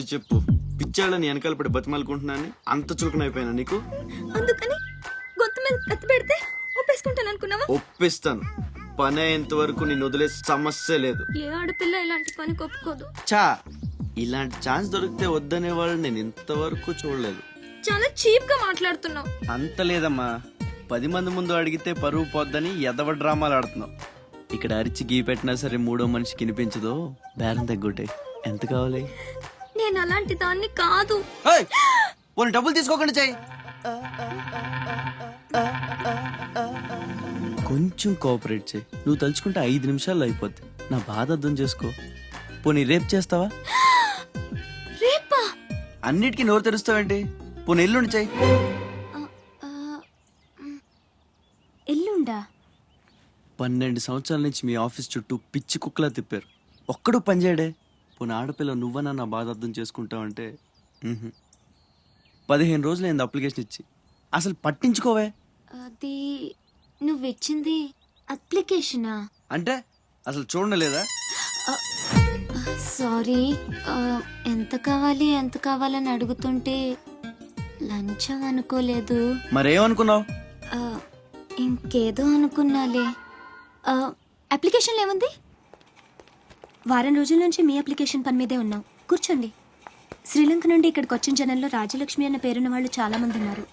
ఇప్పుడు చెప్పు, పిచ్చాళ్ళని వెనకాల పడి బతిమాలుకుంటున్నాను అంత చులకన అయిపోయినా నీకు? అందుకని గొంతు మీద కత్తి పెడితే ఒప్పేసుకుంటాను అనుకున్నావా? ఒప్పిస్తాను. పని అయ్యేంత వరకు నేను వదిలే సమస్య లేదు. ఏ ఆడపిల్ల ఇలాంటి పని ఒప్పుకోదు. చా, ఇలాంటి ఛాన్స్ దొరికితే వద్దనే వాళ్ళు నేను ఇంతవరకు చూడలేదు. చాలా చీప్ గా మాట్లాడుతున్నావు. అంత లేదమ్మా, 10 మంది ముందు అడిగితే పరువు పోద్దని ఎదవ డ్రామాలు ఆడుతున్నావు. ఇక్కడ అరిచి గీ పెట్టినా సరే మూడో మనిషికి వినిపించదో, బేరం తగ్గొట్టే. ఎంత కావాలి? నేను అలాంటి దాన్ని కాదు. పోనీ డబ్బులు తీసుకోకుండా చెయ్యి. కొంచెం కోఆపరేట్ చేయి. నువ్వు తలుచుకుంటే 5 నిమిషాల్లో అయిపోద్ది. నా బాధ అర్థం చేసుకో. పోనీ రేపు చేస్తావా? రేపా? అన్నిటికీ నోరు తెరుస్తావేంటి? పోనీ ఎల్లుండి చెయ్యి. ఎల్లుండా? 12 సంవత్సరాల నుంచి మీ ఆఫీస్ చుట్టూ పిచ్చి కుక్కలా తిప్పారు, ఒక్కడు పనిచేయడే. పోనీ ఆడపిల్ల నువ్వన్నా నా బాధ అర్థం చేసుకుంటావంటే 15 రోజులు అయింది అప్లికేషన్ ఇచ్చి, అసలు పట్టించుకోవే. అది నువ్విచ్చింది అప్లికేషనా? అంటే అసలు చూడలేదా? సారీ, ఎంత కావాలని అడుగుతుంటే లంచం అనుకోలేదు. మరేమనుకున్నావు? ఇంకేదో అనుకున్నాలే. అప్లికేషన్లో ఏముంది? వారం రోజుల నుంచి మీ అప్లికేషన్ పని మీదే ఉన్నాం. కూర్చోండి. శ్రీలంక నుండి ఇక్కడికి వచ్చిన జనంలో రాజలక్ష్మి అన్న పేరున్న వాళ్ళు చాలా మంది ఉన్నారు.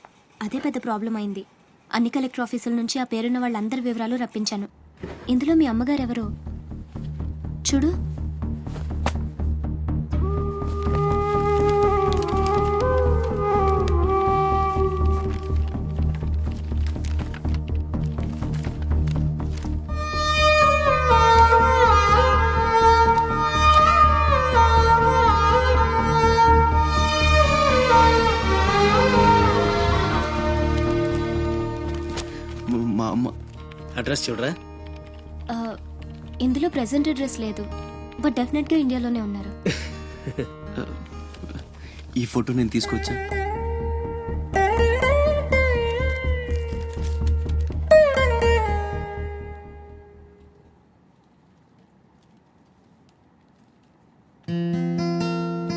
అదే పెద్ద ప్రాబ్లం అయింది. అన్ని కలెక్టర్ ఆఫీసుల నుంచి ఆ పేరున్న వాళ్ళందరి వివరాలు రప్పించాను. ఇందులో మీ అమ్మగారు ఎవరో చూడు. మా అమ్మ అడ్రస్ చూడరా. ఇందులో ప్రెసెంట్ అడ్రస్ లేదు, బట్ డెఫినెట్గా ఇండియాలోనే ఉన్నారు. ఈ ఫోటో నేను తీసుకొచ్చా.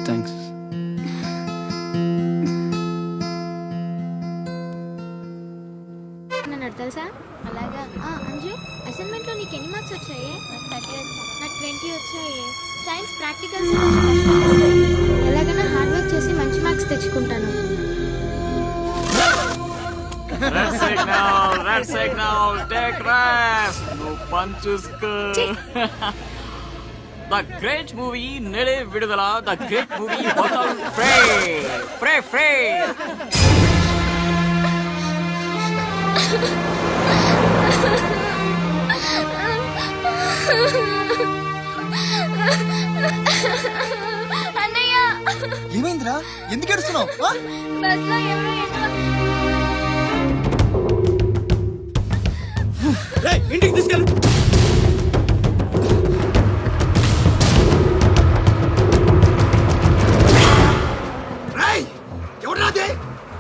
థ్యాంక్స్. నన్ను తెలుసా? అలాగా. అంజు, అసైన్మెంట్లో నీకు ఎన్ని మార్క్స్ వచ్చాయి? నాకు 20 వచ్చాయి. సైన్స్ ప్రాక్టికల్స్ ఎలాగైనా హార్డ్ వర్క్ చేసి మంచి మార్క్స్ తెచ్చుకుంటాను. Red signal, take rest. No punches. The great movie Nede Vidudala, the great movie Hotel Frey. అన్నయ్య, ఏమైందిరా? ఎందుకు ఏడుస్తున్నావు? బస్లో ఎవరో ఇంటికి తీసుకెళ్ళు.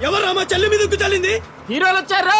ఎవరా మా చెల్లి మీద చల్లింది? హీరోలు వచ్చారు.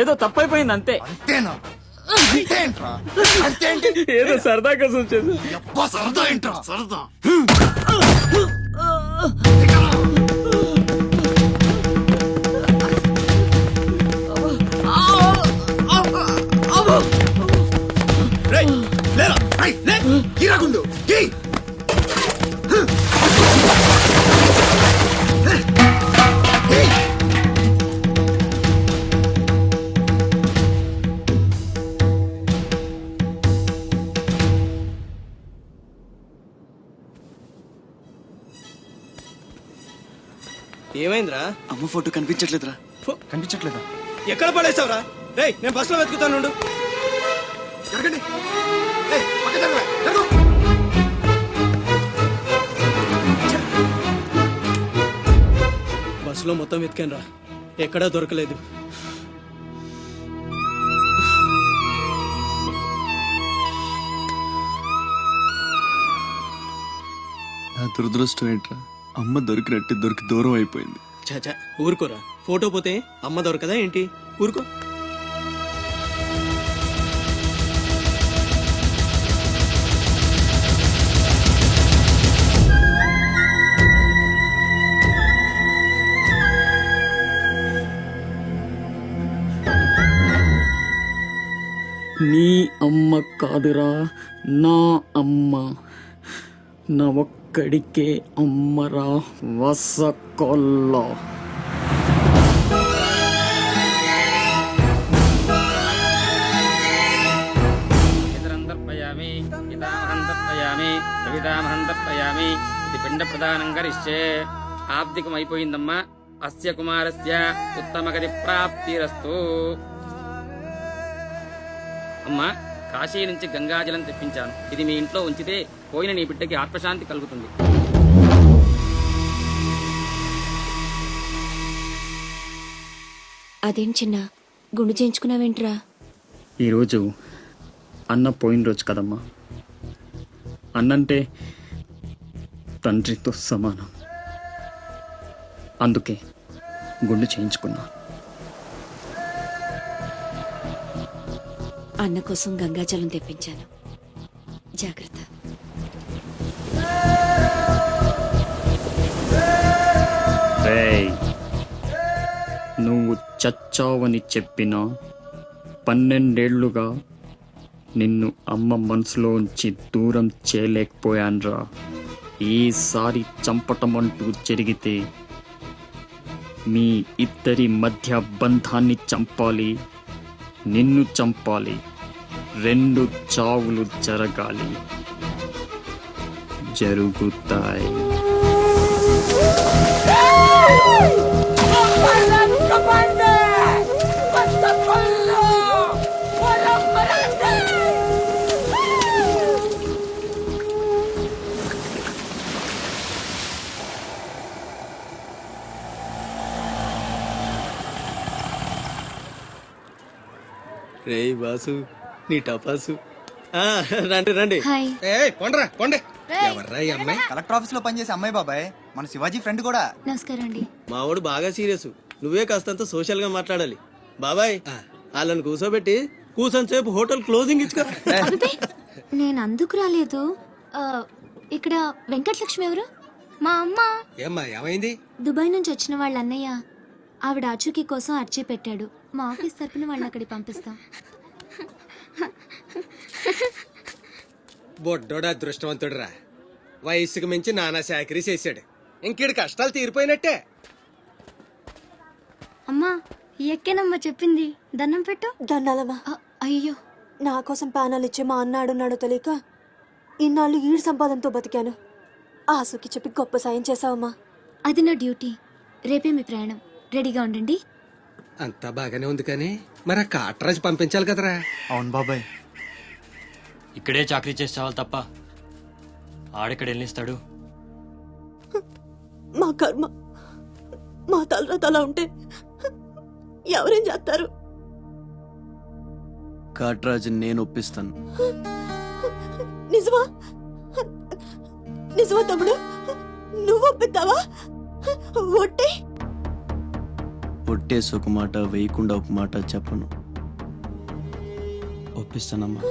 ఏదో తప్పైపోయింది అంతే. అంతేనా? ఏదో సరదా కోసం వచ్చేది. సరదా ఏంట్రా? సరదా ఏమైందిరా? అమ్మ ఫోటో కనిపించట్లేదురా. కనిపించట్లేదా? ఎక్కడ పడేసావురా? రేయ్ నేను బస్సులో వెతుకుతాను ఉండు. జరగండి. ఏయ్, పక్క జరగవే, జరగు. బస్సులో మొత్తం వెతికాను రా, ఎక్కడా దొరకలేదు. నా దురదృష్టం ఏంట్రా, అమ్మ దొరికి దూరం అయిపోయింది. చాచా ఊరుకోరా, ఫోటో పోతే అమ్మ దొరకదా ఏంటి? ఊరుకో. నీ అమ్మ కాదురా, నా అమ్మ. నా ఒక్కడికే అమ్మరా వసకొల్ల. ఇతరంతర్పయామి పితామహంతర్పయామి ప్రపితామహంతర్పయామి ఇది పిండ ప్రదానం కరిష్యే. ఆబ్దికమైపోయిందమ్మా. అస్య కుమారస్య ఉత్తమగతి ప్రాప్తిరస్తు. అమ్మా, కాశీ నుంచి గంగాజలం తెప్పించాను. ఇది మీ ఇంట్లో ఉంచితే పోయిన నీ బిడ్డకి ఆత్మశాంతి కలుగుతుంది. అదేం చిన్న గుండు చేయించుకున్నావేంట్రా? ఈరోజు అన్న పోయిన రోజు కదమ్మా. అన్నంటే తండ్రితో సమానం. అందుకే గుండు చేయించుకున్నా. అన్న కోసం గంగాజలం తెప్పించాను, జాగ్రత్త. రేయ్, నువ్వు చచ్చావని చెప్పినా 12 ఏళ్లుగా నిన్ను అమ్మ మనసులోంచి దూరం చేయలేకపోయాన్రా. ఈసారి చంపటం అంటూ జరిగితే మీ ఇద్దరి మధ్య బంధాన్ని చంపాలి, నిన్ను చంపాలి. 2 చావులు జరగాలి. జరుగుతాయి. రేయ్ బాసు, నీ టపాసు. రండి రండి. హాయ్. కొండ్రా కొండే. ఎవర్రా ఈ అమ్మాయి? కలెక్టర్ ఆఫీస్ లో పనిచేసే అమ్మాయి బాబాయ్, మన శివాజీ ఫ్రెండ్ కూడా. నమస్కారం అండి. మావాడు బాగా సీరియస్, నువ్వే కాస్తంత సోషల్ గా మాట్లాడాలి. బాబాయ్, వాళ్ళని కూర్చోబెట్టి కూర్చొని సేపు హోటల్ క్లోజింగ్ ఇచ్చుకో. అబ్బే, నేను అందుకు రాలేదు. ఇక్కడ వెంకటలక్ష్మి ఎవరు? మా అమ్మ. ఏమ్మా ఏమైంది? దుబాయ్ నుంచి వచ్చిన వాళ్ళ అన్నయ్య ఆవిడ ఆచూకీ కోసం అర్జీ పెట్టాడు. మా ఆఫీస్ తరపున వాళ్ళని అక్కడికి పంపిస్తాం. బొడ్డోడు అదృష్టవంతుడురా, వయసుకు మించి నానా చాకరీ చేశాడు. ఇంకేడు కష్టాలు తీరిపోయినట్టే. అమ్మా, ఎక్కేనమ్మా చెప్పింది, దండం పెట్టు. దండాలమ్మా. అయ్యో, నా కోసం ప్యానాలు ఇచ్చే మా అన్న ఆడున్నాడో తెలియక ఇన్నాళ్ళు ఈడు సంపాదనతో బతికాను. ఆసుకి చెప్పి గొప్ప సాయం చేసావమ్మా. అది నా డ్యూటీ. రేపే మీ ప్రయాణం, రెడీగా ఉండండి. అంతా బాగానే ఉంది కానీ మరి ఆ కాట్రాజు పంపించాలి కదరా. అవును బాబాయ్. ఇక్కడే చాకరీ చేసి చావాలి తప్ప ఆడెక్కడ వెళ్ళిస్తాడు. మా కర్మ, మా తలరాత అలా ఉంటే ఎవరేం చేస్తారు? కాట్రాజు నేను ఒప్పిస్తాను. నిజమా? నిజమా తమ్ముడు? నువ్వు ఒప్పిద్దావా? ఒట్టే ఒట్టేసి ఒక మాట, వేయకుండా ఒక మాట చెప్పను. ఒప్పిస్తానమ్మా.